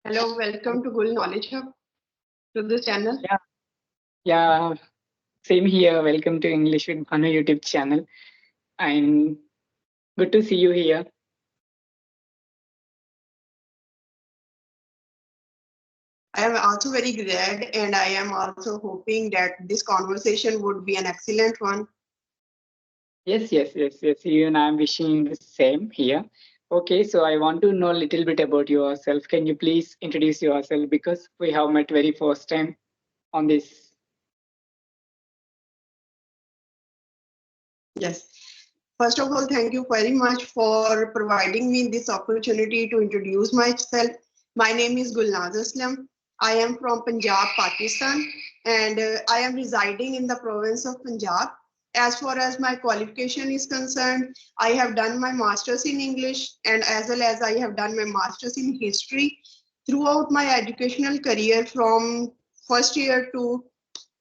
Hello, welcome to Gul Knowledge Hub to this channel. Yeah, yeah, same here. Welcome to English with Bhanu YouTube channel. I'm good to see you here. I am also very glad and I am also hoping that this conversation would be an excellent one. Yes. You and I'm wishing the same here. Okay, so I want to know a little bit about yourself. Can you please introduce yourself because we have met very first time on this. Yes. First of all, thank you very much for providing me this opportunity to introduce myself. My name is Gulnaz Aslam. I am from Punjab, Pakistan, and I am residing in the province of Punjab. As far as my qualification is concerned, I have done my master's in English and as well as I have done my master's in history. Throughout my educational career from first year to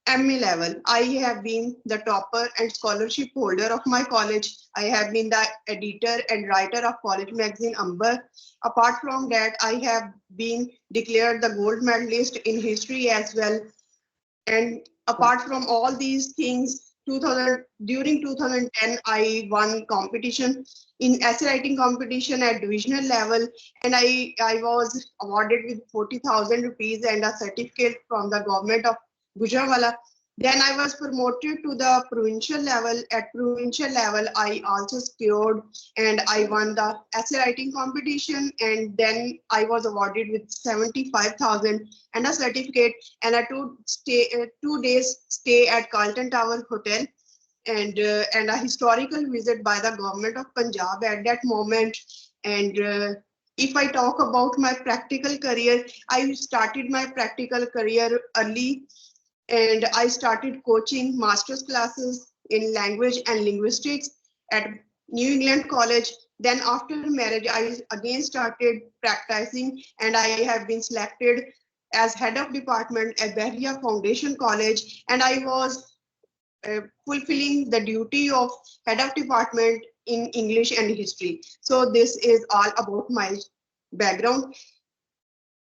MA level, I have been the topper and scholarship holder of my college. I have been the editor and writer of college magazine Amber. Apart from that, I have been declared the gold medalist in history as well. And apart from all these things, 2000 during 2010, I won competition in essay writing competition at divisional level, and I was awarded with 40,000 rupees and a certificate from the government of Gujranwala. Then I was promoted to the provincial level. At provincial level, I also secured and I won the essay writing competition, and then I was awarded with 75,000 and a certificate and a 2 days stay at Carlton Tower Hotel and a historical visit by the government of Punjab at that moment. And if I talk about my practical career, I started my practical career early and I started coaching master's classes in language and linguistics at New England College. Then after marriage, I again started practicing and I have been selected as head of department at Behria Foundation College, and I was fulfilling the duty of head of department in English and history. So this is all about my background.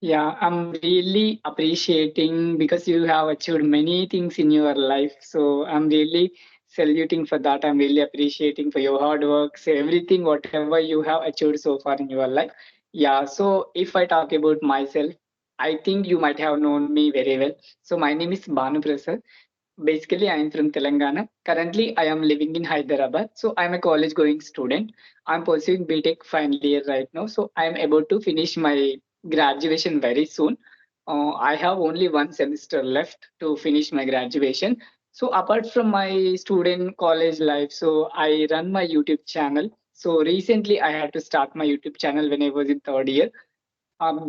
Yeah, I'm really appreciating because you have achieved many things in your life. So I'm really saluting for that. I'm really appreciating for your hard work, so everything, whatever you have achieved so far in your life. Yeah, so if I talk about myself, I think you might have known me very well. So my name is Bhanu Prasad. Basically, I am from Telangana. Currently, I am living in Hyderabad. So I'm a college going student. I'm pursuing BTech final year right now. So I'm about to finish my graduation very soon. I have only one semester left to finish my graduation. So apart from my student college life, so I run my YouTube channel. So recently I had to start my YouTube channel when I was in third year.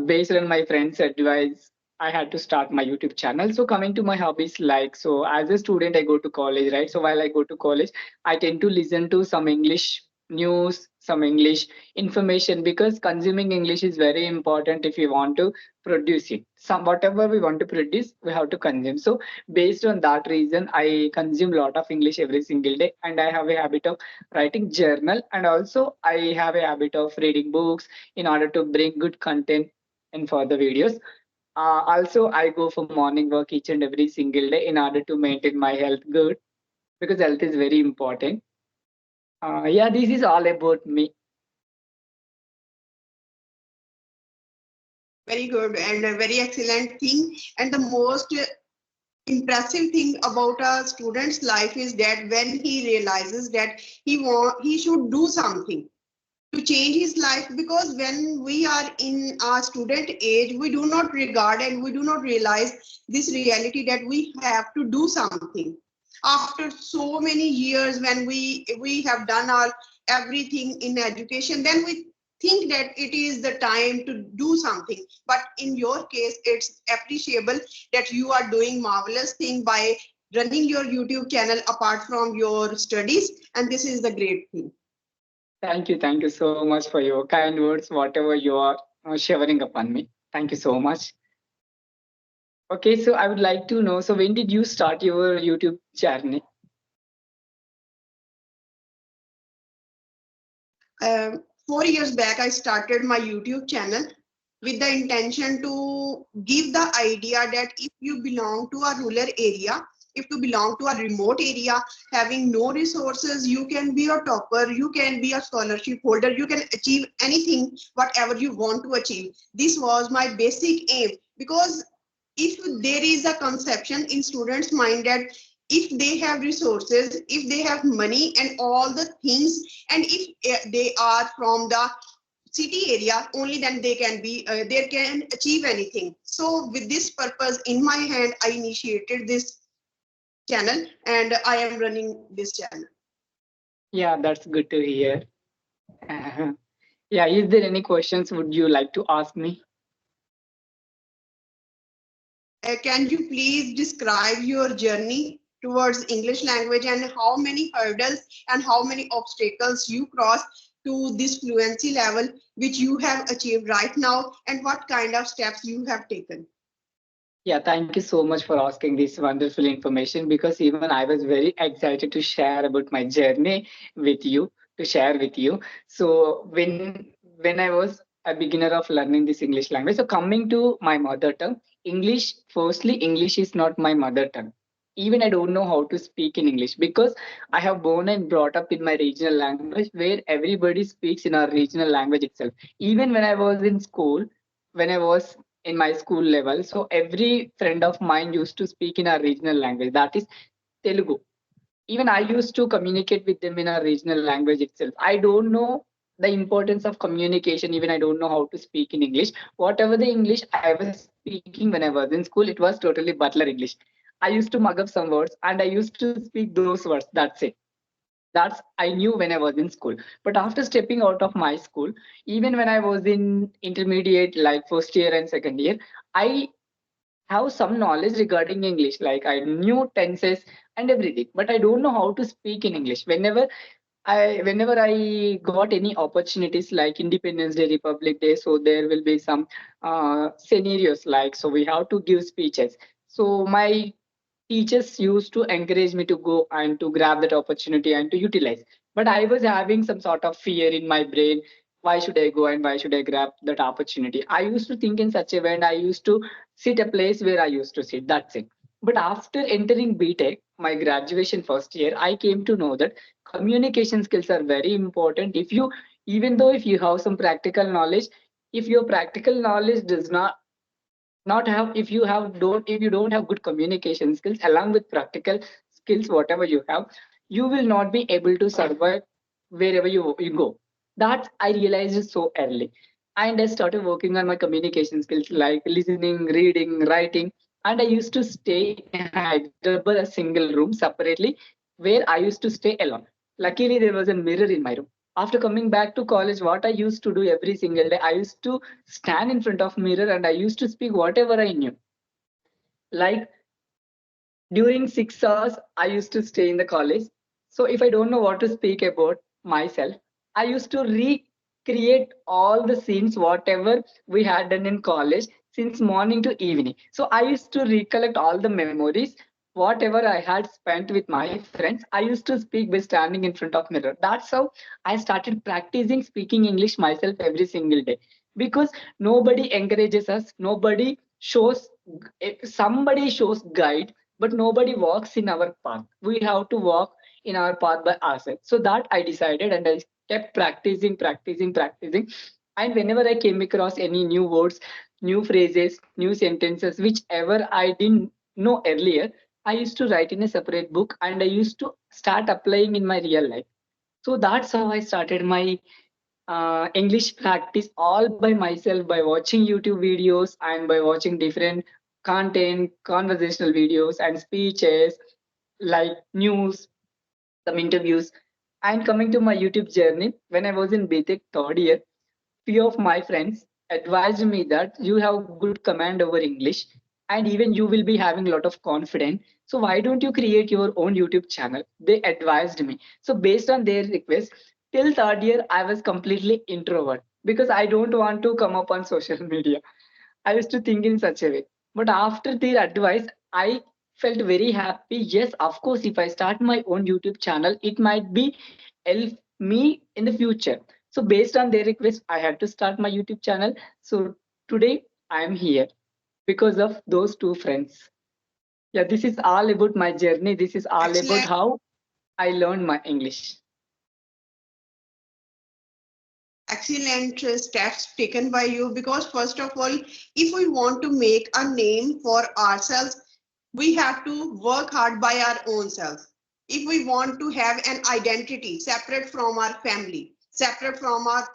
Based on my friends' advice, I had to start my YouTube channel. So coming to my hobbies, like so as a student, I go to college, right? So while I go to college, I tend to listen to some English news, some English information because consuming English is very important if you want to produce it. Some whatever we want to produce, we have to consume. So based on that reason, I consume a lot of English every single day, and I have a habit of writing journal, and also I have a habit of reading books in order to bring good content in further videos. Also, I go for morning work each and every single day in order to maintain my health good because health is very important. Yeah, this is all about me. Very good and a very excellent thing. And the most impressive thing about a student's life is that when he realizes that he should do something to change his life, because when we are in our student age we do not regard and we do not realize this reality that we have to do something after so many years. When we have done our everything in education, then we think that it is the time to do something. But in your case it's appreciable that you are doing marvelous thing by running your YouTube channel apart from your studies, and this is the great thing. Thank you so much for your kind words, whatever you are showering upon me. Thank you so much. Okay, so I would like to know. So when did you start your YouTube journey? 4 years back I started my YouTube channel. with the intention to give the idea that if you belong to a rural area, if you belong to a remote area having no resources, you can be a topper, you can be a scholarship holder, you can achieve anything whatever you want to achieve. This was my basic aim, because if there is a conception in students mind that if they have resources, if they have money and all the things, and if they are from the city area, only then they can be they can achieve anything. So with this purpose in my hand, I initiated this channel and I am running this channel. Yeah, that's good to hear. Yeah, is there any questions would you like to ask me? Can you please describe your journey towards English language and how many hurdles and how many obstacles you crossed to this fluency level which you have achieved right now, and what kind of steps you have taken? Yeah, thank you so much for asking this wonderful information, because even I was very excited to share about my journey with you, to share with you. So when I was a beginner of learning this English language, so coming to my mother tongue, English, firstly, English is not my mother tongue. Even I don't know how to speak in English, because I have born and brought up in my regional language where everybody speaks in our regional language itself. Even when I was in school, when I was in my school level, so every friend of mine used to speak in our regional language, that is Telugu. Even I used to communicate with them in our regional language itself. I don't know the importance of communication. Even I don't know how to speak in English. Whatever the English I was speaking when I was in school, it was totally butler English. I used to mug up some words and I used to speak those words. That's it. That's I knew when I was in school. But after stepping out of my school, even when I was in intermediate, like first year and second year, I have some knowledge regarding English. Like I knew tenses and everything, but I don't know how to speak in English. Whenever I got any opportunities like Independence Day, Republic Day, so there will be some scenarios, like so we have to give speeches. So my teachers used to encourage me to go and to grab that opportunity and to utilize. But I was having some sort of fear in my brain. Why should I go and why should I grab that opportunity? I used to think in such a way, and I used to sit a place where I used to sit. That's it. But after entering BTech, my graduation first year, I came to know that communication skills are very important. If you, even though if you have some practical knowledge, if your practical knowledge does not have, if you don't have good communication skills along with practical skills, whatever you have, you will not be able to survive wherever you go. That I realized it so early, and I started working on my communication skills like listening, reading, writing. And I used to stay in Hyderabad a single room separately, where I used to stay alone. Luckily there was a mirror in my room. After coming back to college, what I used to do every single day, I used to stand in front of mirror and I used to speak whatever I knew. Like during 6 hours, I used to stay in the college. So if I don't know what to speak about myself, I used to recreate all the scenes, whatever we had done in college since morning to evening. So I used to recollect all the memories, whatever I had spent with my friends. I used to speak by standing in front of mirror. That's how I started practicing speaking English myself every single day. Because nobody encourages us, nobody shows, if somebody shows guide, but nobody walks in our path. We have to walk in our path by ourselves. So that I decided, and I kept practicing. And whenever I came across any new words, new phrases, new sentences, whichever I didn't know earlier, I used to write in a separate book and I used to start applying in my real life. So that's how I started my English practice all by myself, by watching YouTube videos and by watching different content, conversational videos and speeches like news, some interviews. And coming to my YouTube journey, when I was in BTech third year, few of my friends advised me that you have good command over English and even you will be having a lot of confidence. So why don't you create your own YouTube channel? They advised me. So based on their request, till third year, I was completely introvert because I don't want to come up on social media. I used to think in such a way. But after their advice, I felt very happy. Yes, of course, if I start my own YouTube channel, it might be help me in the future. So based on their request, I had to start my YouTube channel. So Today I am here because of those two friends. Yeah, this is all about my journey. This is all about Excellent. how I learned my English. Excellent steps taken by you, because first of all, if we want to make a name for ourselves, we have to work hard by our own self. If we want to have an identity separate from our family, separate from our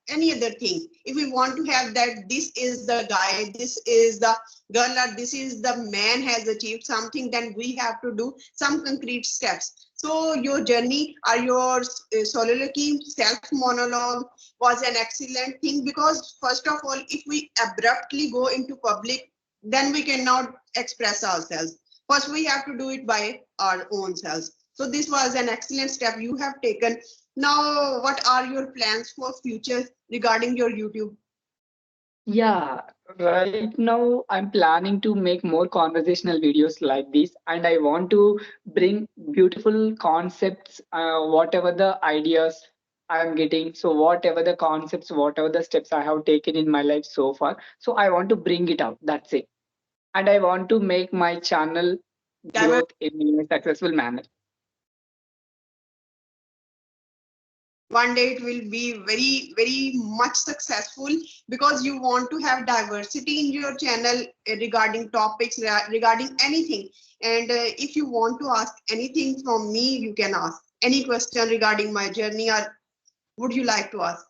any other thing, if we want to have that this is the guy, this is the girl, or this is the man has achieved something, then we have to do some concrete steps. So your journey or your soliloquy, self monologue was an excellent thing, because first of all, if we abruptly go into public, then we cannot express ourselves. First, we have to do it by our own selves. So this was an excellent step you have taken. Now, what are your plans for future regarding your YouTube? Yeah, right now I'm planning to make more conversational videos like this, and I want to bring beautiful concepts, whatever the ideas I'm getting. So, whatever the concepts, whatever the steps I have taken in my life so far, so I want to bring it out. That's it. And I want to make my channel Diver- growth in a successful manner. One day it will be very, very much successful, because you want to have diversity in your channel regarding topics, regarding anything. And if you want to ask anything from me, you can ask any question regarding my journey, or would you like to ask?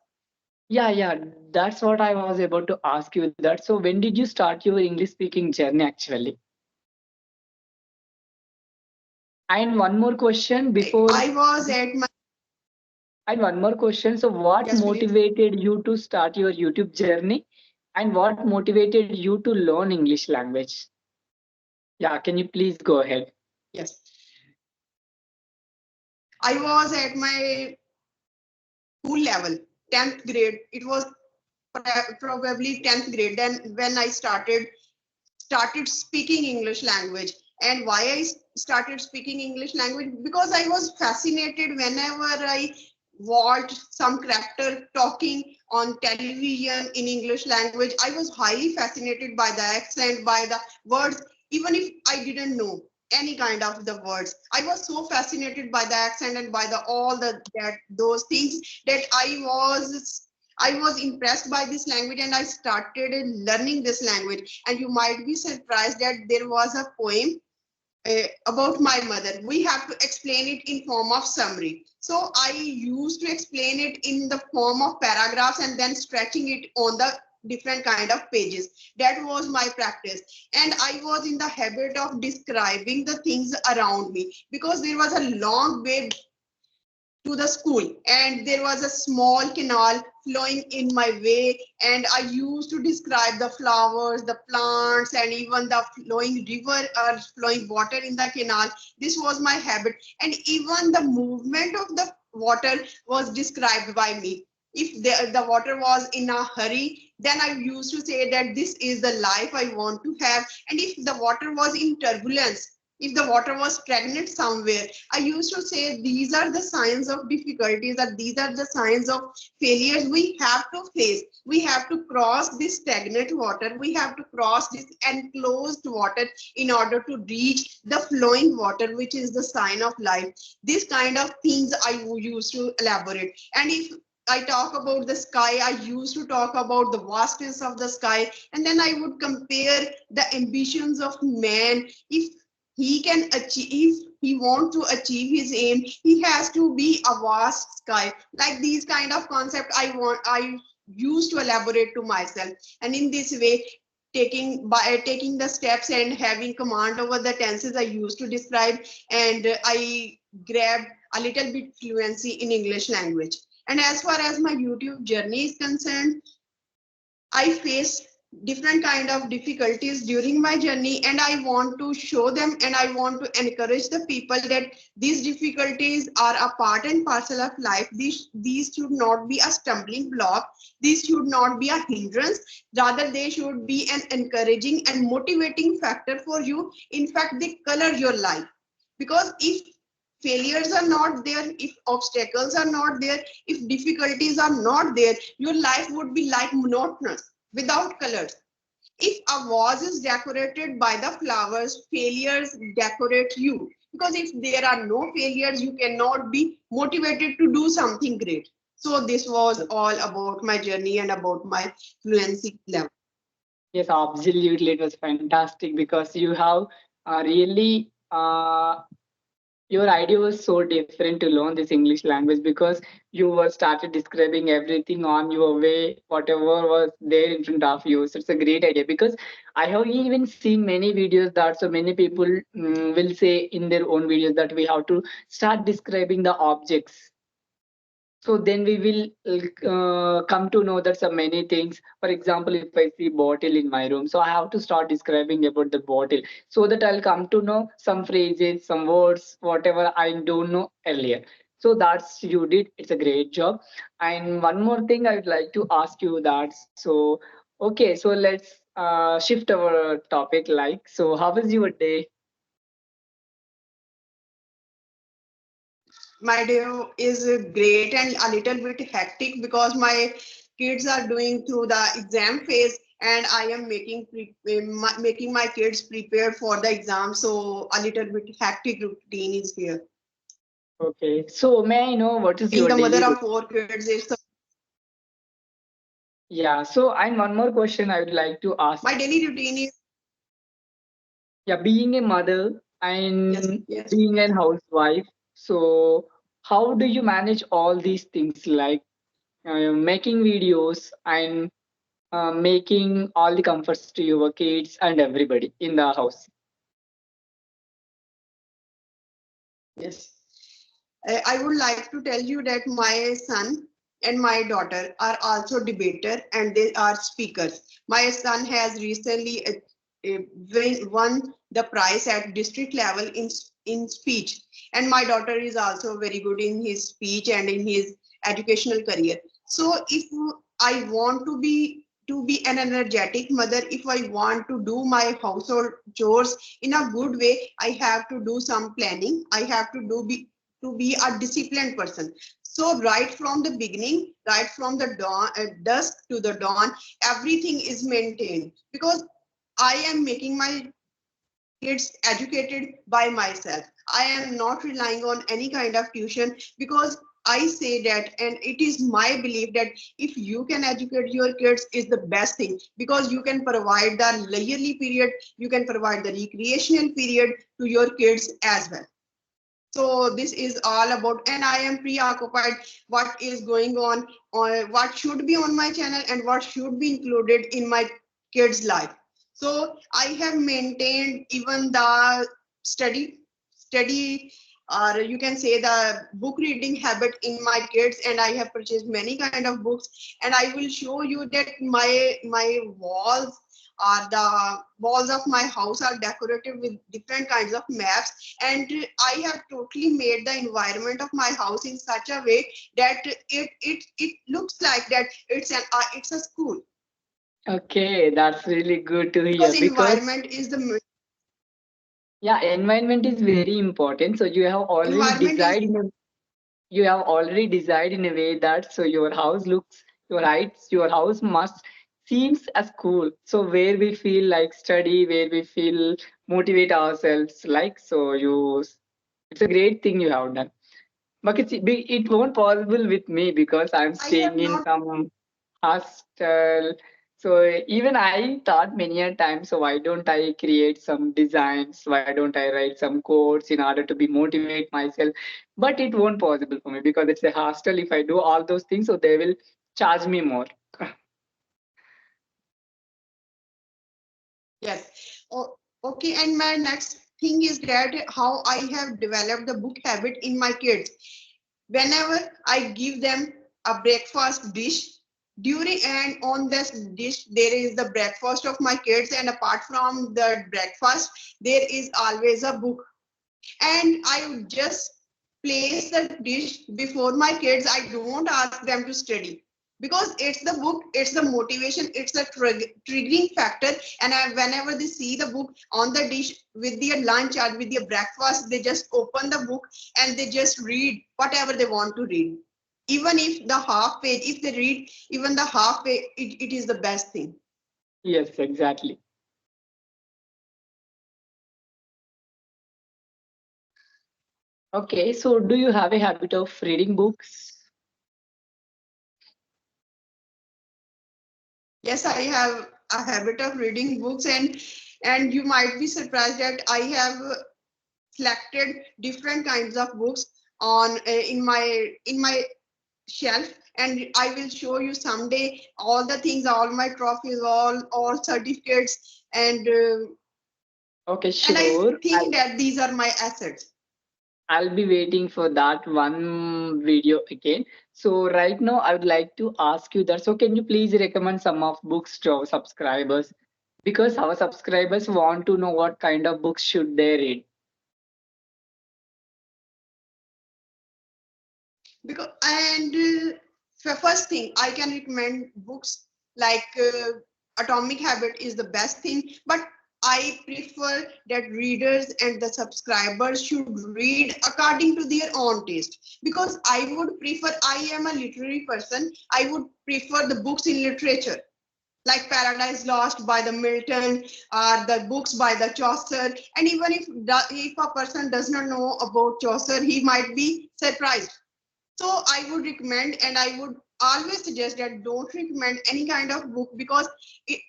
Yeah, that's what I was about to ask you that. So, when did you start your English speaking journey actually? And one more question before, I was at my, and one more question. So, what yes, please. motivated you to start your YouTube journey? And what motivated you to learn English language? Yeah, can you please go ahead? Yes. I was at my school level, 10th grade. It was probably 10th grade. Then when I started speaking English language. And why I started speaking English language? Because I was fascinated whenever I watched some character talking on television in English language. I was highly fascinated by the accent, by the words, even if I didn't know any kind of the words. I was so fascinated by the accent and by the all the that those things, that I was impressed by this language, and I started learning this language. And you might be surprised that there was a poem about my mother. We have to explain it in form of summary. So I used to explain it in the form of paragraphs and then stretching it on the different kind of pages. That was my practice. And I was in the habit of describing the things around me, because there was a long way to the school, and there was a small canal flowing in my way, and I used to describe the flowers, the plants, and even the flowing river or flowing water in the canal. This was my habit, and even the movement of the water was described by me. If the water was in a hurry, then I used to say that this is the life I want to have. And if the water was in turbulence, if the water was stagnant somewhere, I used to say these are the signs of difficulties, that these are the signs of failures we have to face. We have to cross this stagnant water. We have to cross this enclosed water in order to reach the flowing water, which is the sign of life. This kind of things I used to elaborate. And if I talk about the sky, I used to talk about the vastness of the sky, and then I would compare the ambitions of man. If he can achieve, if he wants to achieve his aim, he has to be a vast sky. Like these kind of concept I used to elaborate to myself. And in this way, taking the steps and having command over the tenses, I used to describe. And I grabbed a little bit fluency in English language. And as far as my YouTube journey is concerned, I face different kind of difficulties during my journey, and I want to show them, and I want to encourage the people that these difficulties are a part and parcel of life. These should not be a stumbling block. These should not be a hindrance. Rather, they should be an encouraging and motivating factor for you. In fact, they color your life, because if failures are not there, if obstacles are not there, if difficulties are not there, your life would be like monotonous. without colors. If a vase is decorated by the flowers, failures decorate you. Because if there are no failures, you cannot be motivated to do something great. So this was all about my journey and about my fluency level. Yes, absolutely. It was fantastic because you have really your idea was so different to learn this English language because you were started describing everything on your way, whatever was there in front of you. So it's a great idea because I have even seen many videos that so many people will say in their own videos that we have to start describing the objects, so then we will come to know that so many things. For example, if I see bottle in my room, so I have to start describing about the bottle so that I'll come to know some phrases, some words, whatever I don't know earlier. So that's you did. It's a great job. And one more thing I would like to ask you that. So okay, so let's shift our topic. Like, so how was your day? My day is great and a little bit hectic because my kids are doing through the exam phase and I am making my kids prepare for the exam. So a little bit hectic routine is here. Okay, so may I know what is Being your the mother daily of routine? 4 kids, it's Yeah, so and one more question I would like to ask. my daily routine is Yeah, being a mother yes, and yes. being a housewife, so how do you manage all these things like making videos and making all the comforts to your kids and everybody in the house? Yes. I would like to tell you that my son and my daughter are also debater and they are speakers. My son has recently won the prize at district level in speech, and my daughter is also very good in his speech and in his educational career. So if I want to be an energetic mother, if I want to do my household chores in a good way, I have to do some planning. I have to be a disciplined person. So right from the beginning, right from the dawn, dusk to the dawn, everything is maintained because I am making my kids educated by myself. I am not relying on any kind of tuition because I say that, and it is my belief that if you can educate your kids is the best thing because you can provide the yearly period, you can provide the recreational period to your kids as well. So this is all about, and I am preoccupied what is going on what should be on my channel and what should be included in my kids life. So I have maintained even the study or you can say the book reading habit in my kids, and I have purchased many kind of books, and I will show you that my walls of my house are decorated with different kinds of maps, and I have totally made the environment of my house in such a way that it looks like that it's a school Okay, that's really good to hear because because environment is the yeah, environment is very important. So environment is you have already designed in a way that so your house looks your house must seems as cool, so where we feel like study, where we feel motivate ourselves, like so you it's a great thing you have done. But it won't possible with me because I'm I have staying in not. some hostel. So even I thought many a time, so why don't I create some designs? Why don't I write some codes in order to be motivate myself? But it won't possible for me because it's a hostel. If I do all those things, so they will charge me more. Yes. Oh, okay. And my next thing is that how I have developed the book habit in my kids. Whenever I give them a breakfast dish, during and on this dish there is the breakfast of my kids, and apart from the breakfast, there is always a book, and I would just place the dish before my kids. I don't ask them to study because it's the book, it's the motivation, it's the triggering factor. And whenever they see the book on the dish with their lunch or with their breakfast, they just open the book and they just read whatever they want to read. even if the half page, if they read even the half page, it is the best thing. Yes, exactly. Okay, so do you have a habit of reading books? Yes, I have a habit of reading books, and you might be surprised that I have selected different kinds of books on in my shelf, and I will show you someday all the things, all my trophies, all certificates, Okay, and I sure. think that these are my assets. I'll be waiting for that one video again. So right now I would like to ask you that. So can you please recommend some of books to our subscribers? Because our subscribers want to know what kind of books should they read. Because and first thing I can recommend books like Atomic Habit is the best thing, but I prefer that readers and the subscribers should read according to their own taste, because I would prefer, I am a literary person, I would prefer the books in literature like Paradise Lost by the Milton, or the books by the Chaucer. And even if a person does not know about Chaucer, he might be surprised. So I would recommend, and I would always suggest that don't recommend any kind of book, because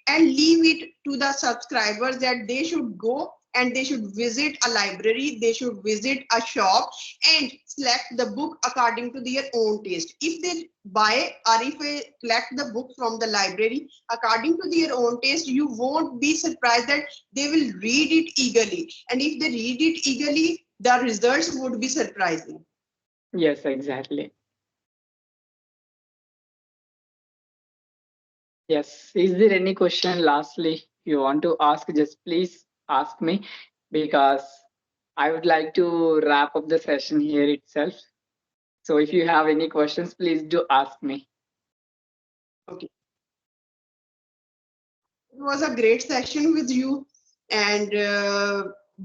and leave it to the subscribers that they should go and they should visit a library, they should visit a shop and select the book according to their own taste. If they buy or if they collect the book from the library according to their own taste, you won't be surprised that they will read it eagerly. And if they read it eagerly, the results would be surprising. Yes, exactly. Yes. Is there any question lastly you want to ask? Just please ask me, because I would like to wrap up the session here itself. So if you have any questions, please do ask me. Okay. It was a great session with you, and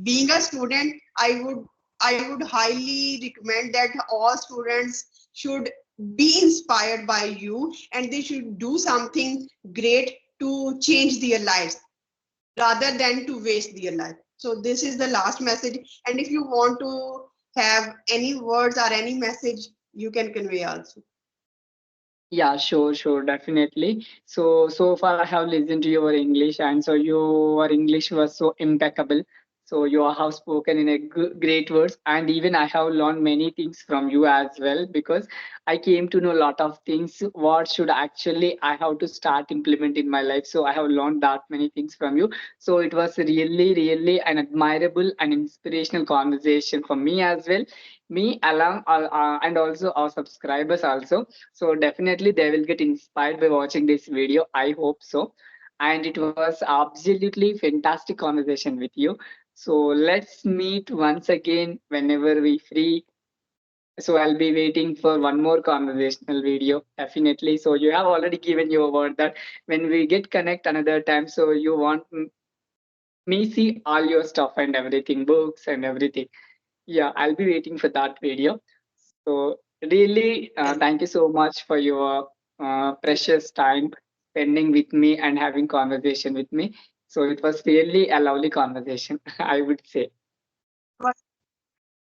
being a student, I would highly recommend that all students should be inspired by you, and they should do something great to change their lives rather than to waste their life. So this is the last message, and if you want to have any words or any message, you can convey also. Yeah, sure, sure, definitely. So far I have listened to your English, and so your English was so impeccable. So you have spoken in a great words, and even I have learned many things from you as well, because I came to know a lot of things. What should actually I have to start implement in my life? So I have learned that many things from you. So it was really, really an admirable and inspirational conversation for me as well. Me along, and also our subscribers also. So definitely they will get inspired by watching this video. I hope so. And it was absolutely fantastic conversation with you. So let's meet once again whenever we free. So I'll be waiting for one more conversational video, definitely. So you have already given your word that when we get connect another time, so you want me see all your stuff and everything, books and everything. Yeah, I'll be waiting for that video. So really, Yes. thank you so much for your precious time spending with me and having conversation with me. So it was really a lovely conversation, I would say.